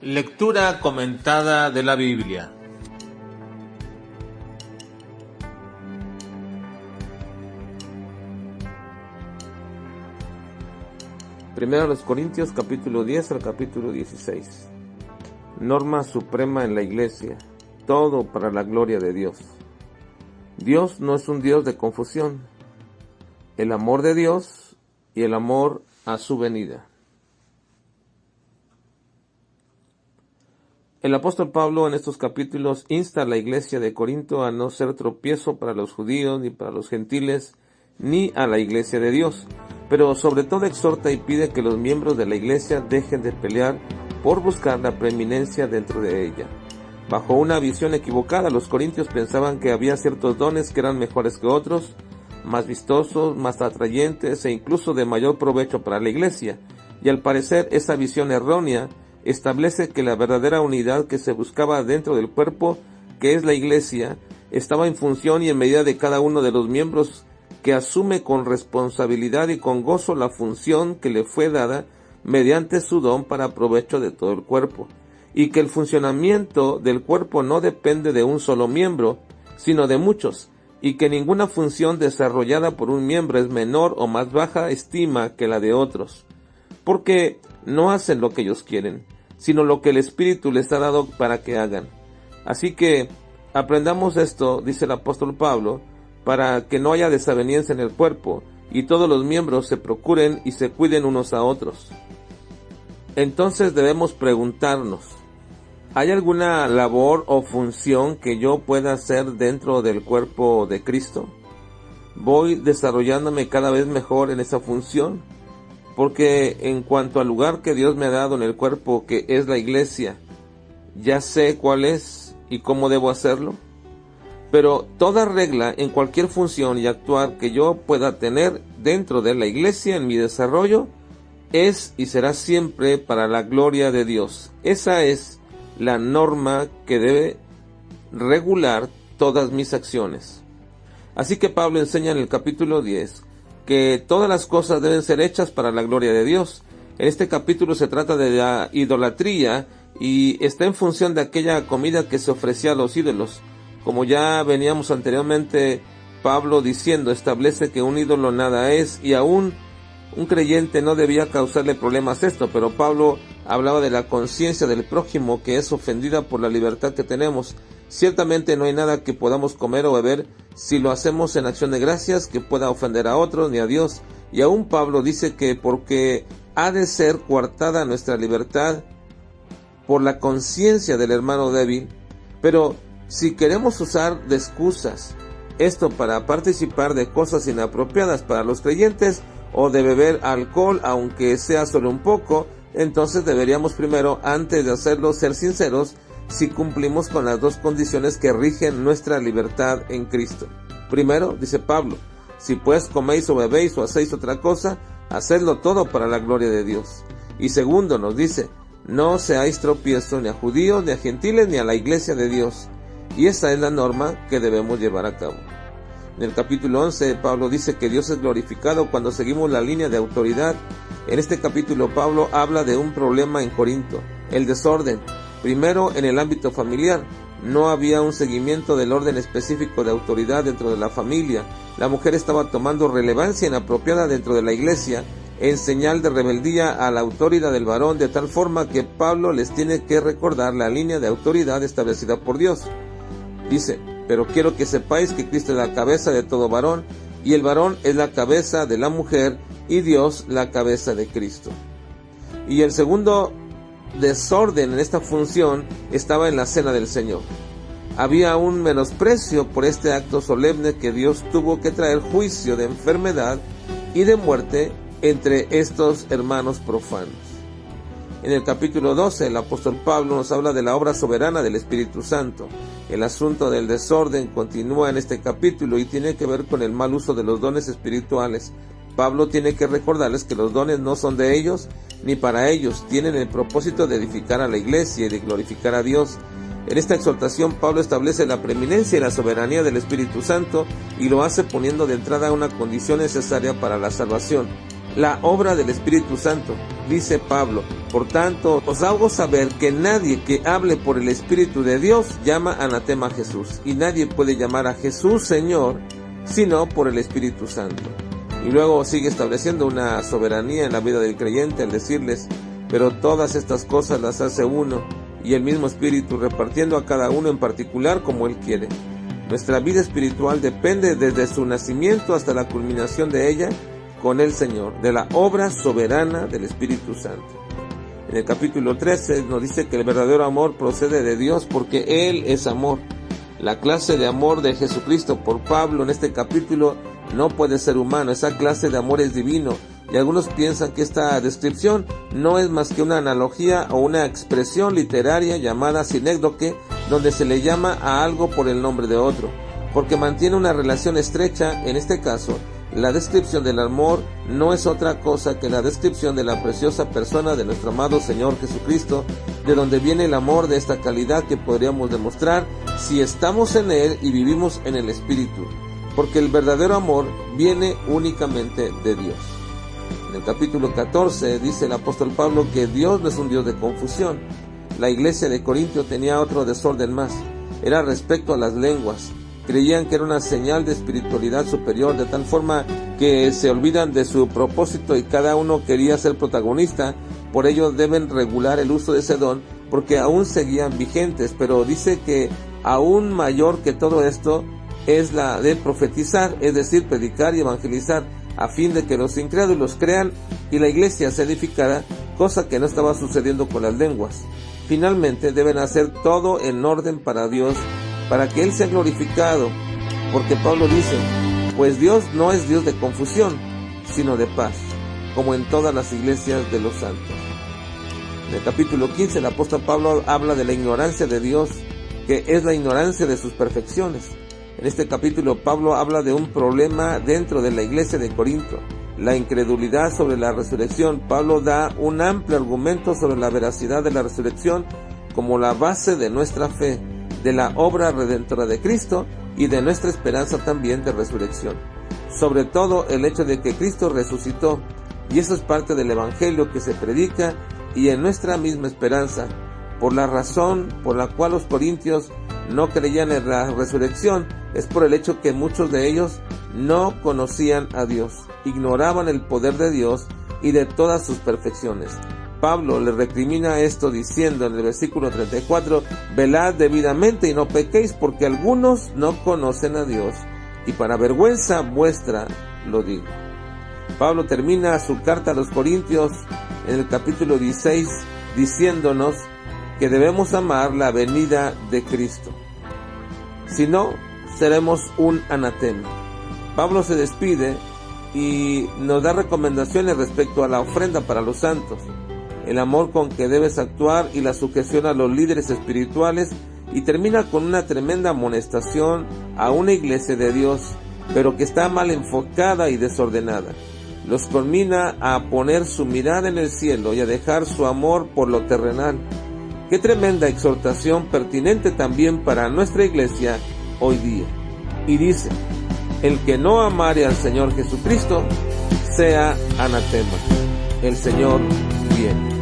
Lectura comentada de la Biblia. Primero a los Corintios, capítulo 10 al capítulo 16. Norma suprema en la iglesia, todo para la gloria de Dios. Dios no es un Dios de confusión. El amor de Dios y el amor a su venida. El apóstol Pablo en estos capítulos insta a la iglesia de Corinto a no ser tropiezo para los judíos, ni para los gentiles, ni a la iglesia de Dios, pero sobre todo exhorta y pide que los miembros de la iglesia dejen de pelear por buscar la preeminencia dentro de ella. Bajo una visión equivocada, los corintios pensaban que había ciertos dones que eran mejores que otros, más vistosos, más atrayentes e incluso de mayor provecho para la iglesia, y al parecer esa visión errónea establece que la verdadera unidad que se buscaba dentro del cuerpo, que es la iglesia, estaba en función y en medida de cada uno de los miembros, que asume con responsabilidad y con gozo la función que le fue dada mediante su don para provecho de todo el cuerpo, y que el funcionamiento del cuerpo no depende de un solo miembro, sino de muchos, y que ninguna función desarrollada por un miembro es menor o más baja estima que la de otros, porque no hacen lo que ellos quieren, sino lo que el Espíritu les ha dado para que hagan. Así que aprendamos esto, dice el apóstol Pablo, para que no haya desaveniencia en el cuerpo, y todos los miembros se procuren y se cuiden unos a otros. Entonces debemos preguntarnos, ¿hay alguna labor o función que yo pueda hacer dentro del cuerpo de Cristo? ¿Voy desarrollándome cada vez mejor en esa función? Porque en cuanto al lugar que Dios me ha dado en el cuerpo, que es la iglesia, ya sé cuál es y cómo debo hacerlo. Pero toda regla en cualquier función y actuar que yo pueda tener dentro de la iglesia en mi desarrollo es y será siempre para la gloria de Dios. Esa es la norma que debe regular todas mis acciones. Así que Pablo enseña en el capítulo 10 que todas las cosas deben ser hechas para la gloria de Dios. En este capítulo se trata de la idolatría y está en función de aquella comida que se ofrecía a los ídolos. Como ya veníamos anteriormente, Pablo diciendo, establece que un ídolo nada es, y aún un creyente no debía causarle problemas esto, pero Pablo hablaba de la conciencia del prójimo que es ofendida por la libertad que tenemos. Ciertamente no hay nada que podamos comer o beber si lo hacemos en acción de gracias que pueda ofender a otros ni a Dios. Y aún Pablo dice que porque ha de ser coartada nuestra libertad por la conciencia del hermano débil, pero si queremos usar de excusas esto para participar de cosas inapropiadas para los creyentes o de beber alcohol aunque sea solo un poco, entonces deberíamos primero, antes de hacerlo, ser sinceros si cumplimos con las dos condiciones que rigen nuestra libertad en Cristo. Primero, dice Pablo, si pues coméis o bebéis o hacéis otra cosa, hacedlo todo para la gloria de Dios. Y segundo, nos dice, no seáis tropiezo ni a judíos, ni a gentiles, ni a la iglesia de Dios. Y esa es la norma que debemos llevar a cabo. En el capítulo 11, Pablo dice que Dios es glorificado cuando seguimos la línea de autoridad. En este capítulo, Pablo habla de un problema en Corinto, el desorden. Primero, en el ámbito familiar, no había un seguimiento del orden específico de autoridad dentro de la familia. La mujer estaba tomando relevancia inapropiada dentro de la iglesia, en señal de rebeldía a la autoridad del varón, de tal forma que Pablo les tiene que recordar la línea de autoridad establecida por Dios. Dice, pero quiero que sepáis que Cristo es la cabeza de todo varón, y el varón es la cabeza de la mujer, y Dios la cabeza de Cristo. Y el segundo desorden en esta función estaba en la cena del Señor. Había un menosprecio por este acto solemne que Dios tuvo que traer juicio de enfermedad y de muerte entre estos hermanos profanos. En el capítulo 12, el apóstol Pablo nos habla de la obra soberana del Espíritu Santo. El asunto del desorden continúa en este capítulo y tiene que ver con el mal uso de los dones espirituales. Pablo tiene que recordarles que los dones no son de ellos ni para ellos, tienen el propósito de edificar a la iglesia y de glorificar a Dios. En esta exhortación Pablo establece la preeminencia y la soberanía del Espíritu Santo y lo hace poniendo de entrada una condición necesaria para la salvación, la obra del Espíritu Santo. Dice Pablo: por tanto, os hago saber que nadie que hable por el Espíritu de Dios llama anatema a Jesús, y nadie puede llamar a Jesús Señor, sino por el Espíritu Santo. Y luego sigue estableciendo una soberanía en la vida del creyente al decirles: pero todas estas cosas las hace uno, y el mismo Espíritu, repartiendo a cada uno en particular como Él quiere. Nuestra vida espiritual depende desde su nacimiento hasta la culminación de ella con el Señor, de la obra soberana del Espíritu Santo. En el capítulo 13 nos dice que el verdadero amor procede de Dios porque Él es amor. La clase de amor de Jesucristo por Pablo en este capítulo no puede ser humano, esa clase de amor es divino. Y algunos piensan que esta descripción no es más que una analogía o una expresión literaria llamada sinécdoque, donde se le llama a algo por el nombre de otro, porque mantiene una relación estrecha. En este caso, la descripción del amor no es otra cosa que la descripción de la preciosa persona de nuestro amado Señor Jesucristo, de donde viene el amor de esta calidad que podríamos demostrar si estamos en Él y vivimos en el Espíritu, porque el verdadero amor viene únicamente de Dios. En el capítulo 14 dice el apóstol Pablo que Dios no es un Dios de confusión. La iglesia de Corintio tenía otro desorden más, era respecto a las lenguas. Creían que era una señal de espiritualidad superior, de tal forma que se olvidan de su propósito y cada uno quería ser protagonista. Por ello deben regular el uso de ese don, porque aún seguían vigentes, pero dice que aún mayor que todo esto es la de profetizar, es decir, predicar y evangelizar, a fin de que los incrédulos crean y la iglesia sea edificada, cosa que no estaba sucediendo con las lenguas. Finalmente deben hacer todo en orden para Dios, para que Él sea glorificado, porque Pablo dice: pues Dios no es Dios de confusión, sino de paz, como en todas las iglesias de los santos. En el capítulo 15 el apóstol Pablo habla de la ignorancia de Dios, que es la ignorancia de sus perfecciones. En este capítulo Pablo habla de un problema dentro de la iglesia de Corinto, la incredulidad sobre la resurrección. Pablo da un amplio argumento sobre la veracidad de la resurrección como la base de nuestra fe, de la obra redentora de Cristo y de nuestra esperanza también de resurrección. Sobre todo el hecho de que Cristo resucitó, y eso es parte del evangelio que se predica y en nuestra misma esperanza. Por la razón por la cual los corintios no creían en la resurrección es por el hecho que muchos de ellos no conocían a Dios, ignoraban el poder de Dios y de todas sus perfecciones. Pablo le recrimina esto diciendo en el versículo 34: velad debidamente y no pequéis, porque algunos no conocen a Dios, y para vergüenza vuestra lo digo. Pablo termina su carta a los Corintios en el capítulo 16 diciéndonos que debemos amar la venida de Cristo. Si no, seremos un anatema. Pablo se despide y nos da recomendaciones respecto a la ofrenda para los santos, el amor con que debes actuar y la sujeción a los líderes espirituales, y termina con una tremenda amonestación a una iglesia de Dios, pero que está mal enfocada y desordenada. Los conmina a poner su mirada en el cielo y a dejar su amor por lo terrenal. Qué tremenda exhortación, pertinente también para nuestra iglesia hoy día. Y dice: el que no amare al Señor Jesucristo sea anatema. El Señor viene.